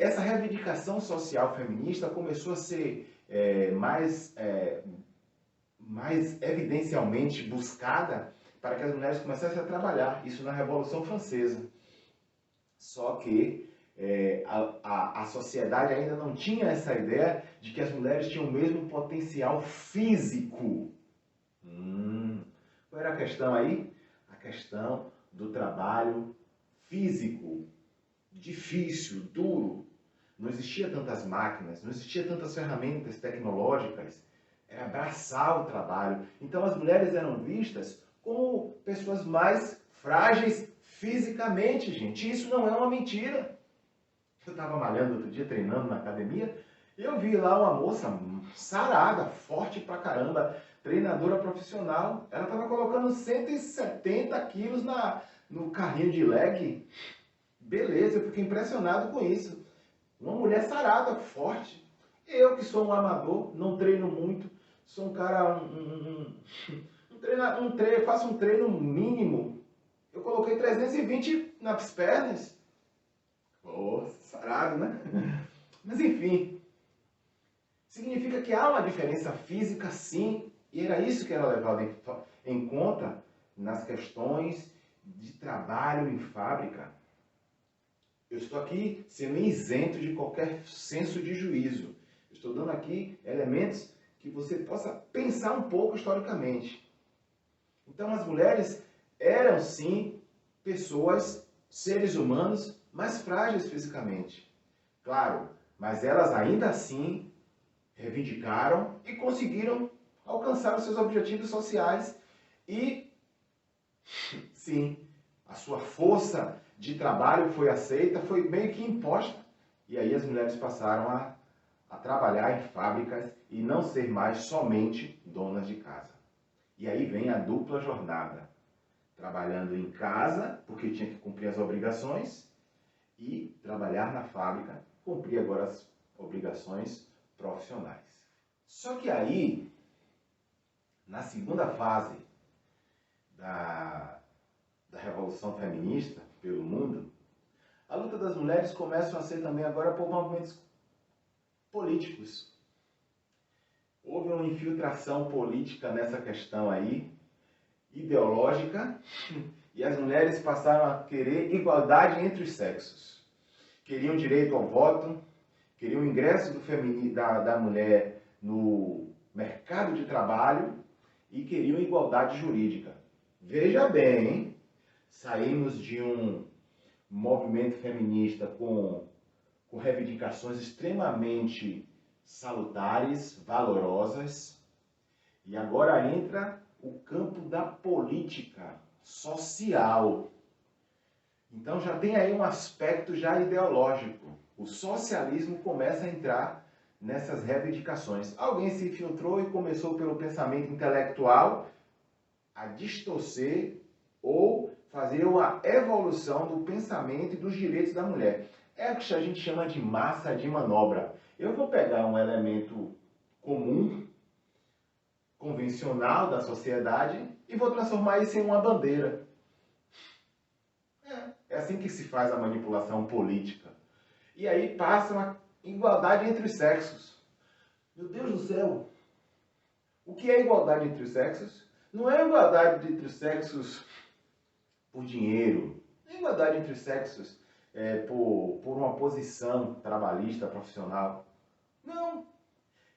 essa reivindicação social feminista começou a ser mais evidencialmente buscada para que as mulheres começassem a trabalhar, isso na Revolução Francesa. Só que a sociedade ainda não tinha essa ideia de que as mulheres tinham o mesmo potencial físico. Qual era a questão aí? A questão do trabalho físico, difícil, duro. Não existia tantas máquinas, não existia tantas ferramentas tecnológicas. Era braçal o trabalho. Então as mulheres eram vistas como pessoas mais frágeis fisicamente, gente. Isso não é uma mentira. Eu estava malhando outro dia, treinando na academia, e eu vi lá uma moça sarada, forte pra caramba, treinadora profissional. Ela estava colocando 170 quilos no carrinho de leg. Beleza, eu fiquei impressionado com isso. Uma mulher sarada, forte. Eu que sou um amador, não treino muito, sou um cara, faço um treino mínimo. Eu coloquei 320 nas pernas. Pô, sarado, né? Mas enfim, significa que há uma diferença física, sim, e era isso que era levado em conta nas questões de trabalho em fábrica. Eu estou aqui sendo isento de qualquer senso de juízo. Estou dando aqui elementos que você possa pensar um pouco historicamente. Então as mulheres eram sim pessoas, seres humanos, mais frágeis fisicamente. Claro, mas elas ainda assim reivindicaram e conseguiram alcançar os seus objetivos sociais e, sim, a sua força de trabalho foi aceita, foi meio que imposta. E aí as mulheres passaram a trabalhar em fábricas e não ser mais somente donas de casa. E aí vem a dupla jornada. Trabalhando em casa, porque tinha que cumprir as obrigações, e trabalhar na fábrica, cumprir agora as obrigações profissionais. Só que aí, na segunda fase da Revolução Feminista pelo mundo, a luta das mulheres começa a ser também agora por movimentos políticos. Houve uma infiltração política nessa questão aí, ideológica, e as mulheres passaram a querer igualdade entre os sexos. Queriam direito ao voto, queriam o ingresso da mulher no mercado de trabalho e queriam igualdade jurídica. Veja bem, hein? Saímos de um movimento feminista com reivindicações extremamente salutares, valorosas, e agora entra o campo da política social. Então já tem aí um aspecto já ideológico. O socialismo começa a entrar nessas reivindicações. Alguém se infiltrou e começou pelo pensamento intelectual a distorcer ou fazer uma evolução do pensamento e dos direitos da mulher. É o que a gente chama de massa de manobra. Eu vou pegar um elemento comum, convencional da sociedade e vou transformar isso em uma bandeira. É assim que se faz a manipulação política. E aí passa uma igualdade entre os sexos. Meu Deus do céu! O que é igualdade entre os sexos? Não é igualdade entre os sexos por dinheiro. Não é igualdade entre os sexos por uma posição trabalhista, profissional. Não.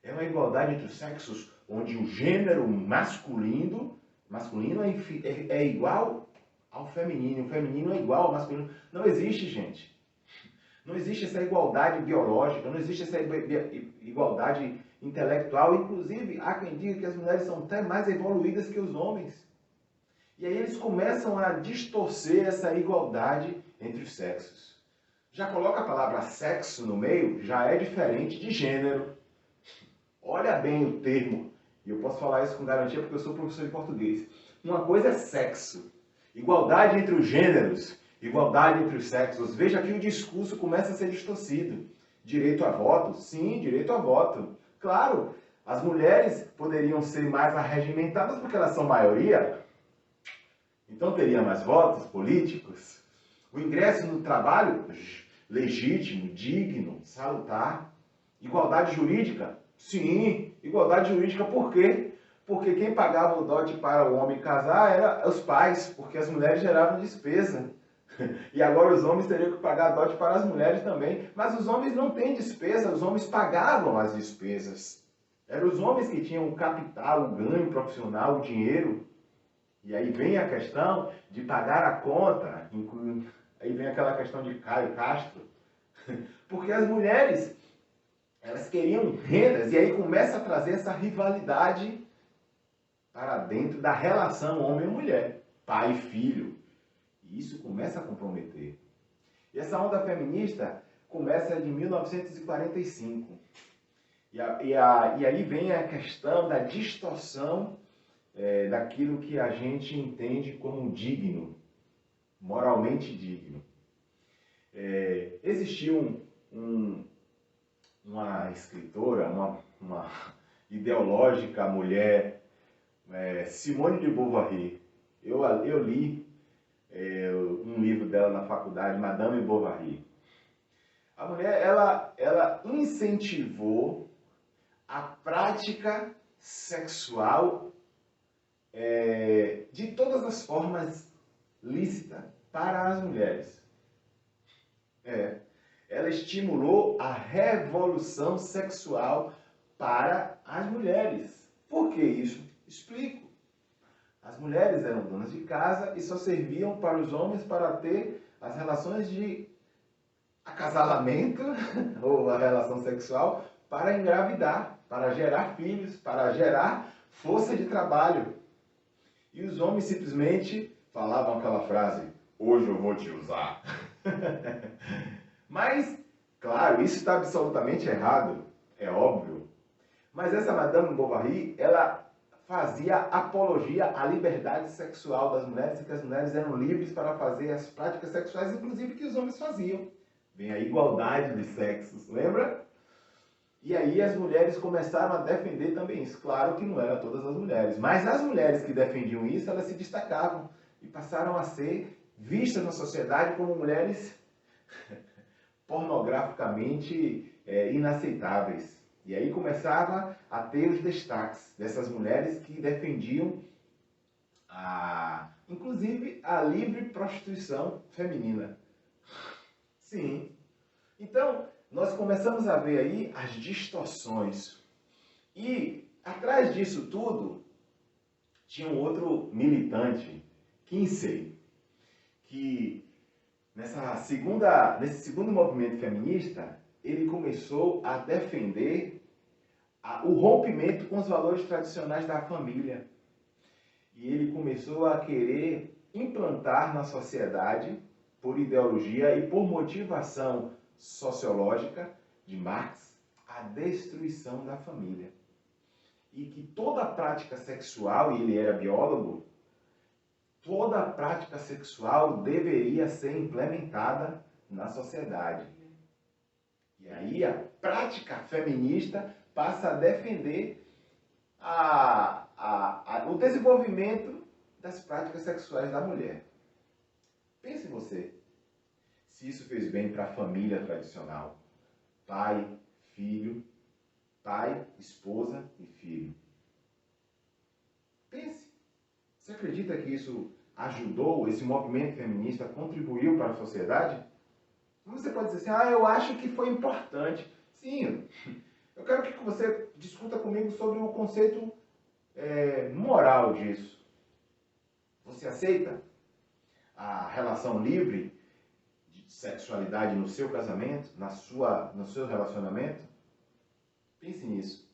É uma igualdade entre os sexos onde o gênero masculino é igual ao feminino, o feminino é igual ao masculino. Não existe, gente. Não existe essa igualdade biológica, não existe essa igualdade intelectual. Inclusive, há quem diga que as mulheres são até mais evoluídas que os homens. E aí eles começam a distorcer essa igualdade entre os sexos. Já coloca a palavra sexo no meio, já é diferente de gênero. Olha bem o termo, e eu posso falar isso com garantia porque eu sou professor de português. Uma coisa é sexo, igualdade entre os gêneros, igualdade entre os sexos. Veja que o discurso começa a ser distorcido. Direito a voto? Sim, direito a voto. Claro, as mulheres poderiam ser mais arregimentadas porque elas são maioria, então teria mais votos políticos. O ingresso no trabalho, legítimo, digno, salutar. Igualdade jurídica? Sim, igualdade jurídica por quê? Porque quem pagava o dote para o homem casar eram os pais, porque as mulheres geravam despesa. E agora os homens teriam que pagar dote para as mulheres também. Mas os homens não têm despesa, os homens pagavam as despesas. Eram os homens que tinham o capital, o ganho profissional, o dinheiro. E aí vem a questão de pagar a conta. Aí vem aquela questão de Caio Castro. Porque as mulheres, elas queriam rendas. E aí começa a trazer essa rivalidade para dentro da relação homem e mulher. Pai e filho. E isso começa a comprometer. E essa onda feminista começa de 1945. E aí vem a questão da distorção daquilo que a gente entende como digno, moralmente digno. Existiu uma escritora, uma ideológica mulher, Simone de Beauvoir. Eu li um livro dela na faculdade, Madame Bovary. A mulher, ela incentivou a prática sexual de todas as formas lícitas para as mulheres. Ela estimulou a revolução sexual para as mulheres. Por que isso? Explico. As mulheres eram donas de casa e só serviam para os homens para ter as relações de acasalamento ou a relação sexual para engravidar, para gerar filhos, para gerar força de trabalho. E os homens simplesmente falavam aquela frase: hoje eu vou te usar. Mas, claro, isso está absolutamente errado, é óbvio. Mas essa Madame Bovary, ela fazia apologia à liberdade sexual das mulheres, e que as mulheres eram livres para fazer as práticas sexuais, inclusive que os homens faziam. Vem a igualdade de sexos, lembra? E aí as mulheres começaram a defender também isso. Claro que não eram todas as mulheres, mas as mulheres que defendiam isso, elas se destacavam e passaram a ser vistas na sociedade como mulheres pornograficamente inaceitáveis. E aí começava a ter os destaques dessas mulheres que defendiam, inclusive, a livre prostituição feminina. Sim. Então, nós começamos a ver aí as distorções. E, atrás disso tudo, tinha um outro militante, Kinsey, que nesse segundo movimento feminista, ele começou a defender o rompimento com os valores tradicionais da família. E ele começou a querer implantar na sociedade, por ideologia e por motivação sociológica de Marx, a destruição da família. E que toda prática sexual, e ele era biólogo, toda prática sexual deveria ser implementada na sociedade. E aí a prática feminista passa a defender o desenvolvimento das práticas sexuais da mulher. Pense você, se isso fez bem para a família tradicional. Pai, filho, pai, esposa e filho. Pense. Você acredita que isso ajudou, esse movimento feminista contribuiu para a sociedade? Você pode dizer assim, eu acho que foi importante. Sim, eu quero que você discuta comigo sobre o conceito moral disso. Você aceita a relação livre de sexualidade no seu casamento, no seu relacionamento? Pense nisso.